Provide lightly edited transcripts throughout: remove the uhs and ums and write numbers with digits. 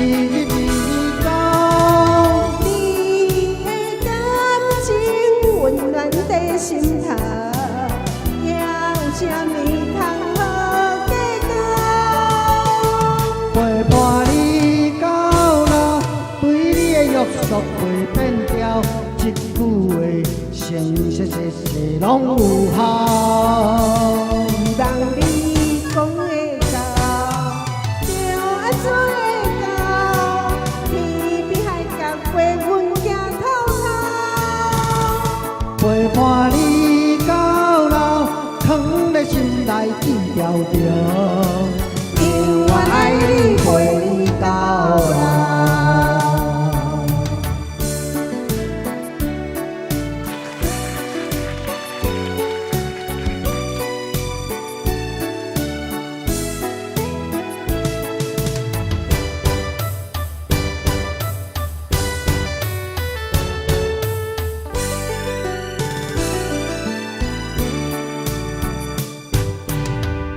日高，你的感情温暖在心头，有啥物通好计较？陪伴你到老，对你的约束袂变调，一句话，诚实实实拢有效。人你讲的到，就爱做的到，天边海角过阮行透透。陪伴你到老，藏在心内记牢着，永远爱你陪你到老。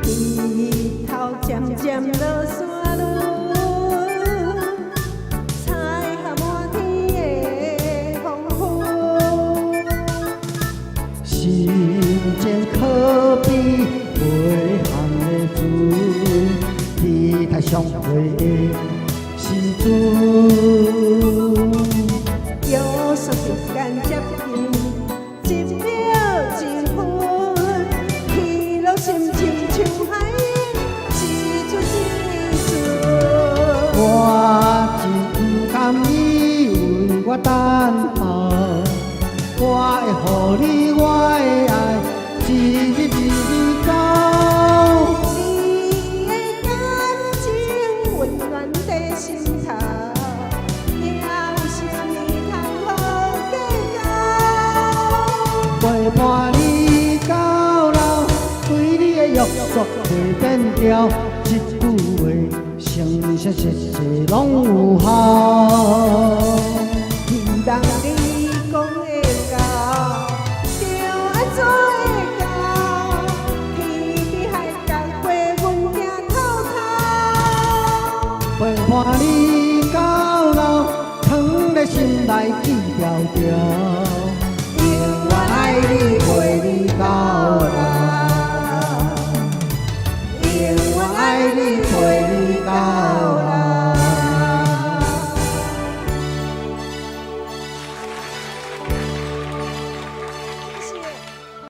日头渐渐落山路，彩霞满天的风雨。心情可比袂寒的水，天台上飞的时阵，有时时间接近，一秒一分，起落心情像海涌，一阵一阵。我真不甘你为我等候，我会予你我的爱，一日一高。你的感情温暖在心头，有啥物通好计较？陪伴你到老，对你的约束袂变调，一句话，诚诚实实拢有效。人你讲的到，就爱做的到，天边海角过阮行透透。陪伴你到老，藏在心内记牢着，永远爱你陪你到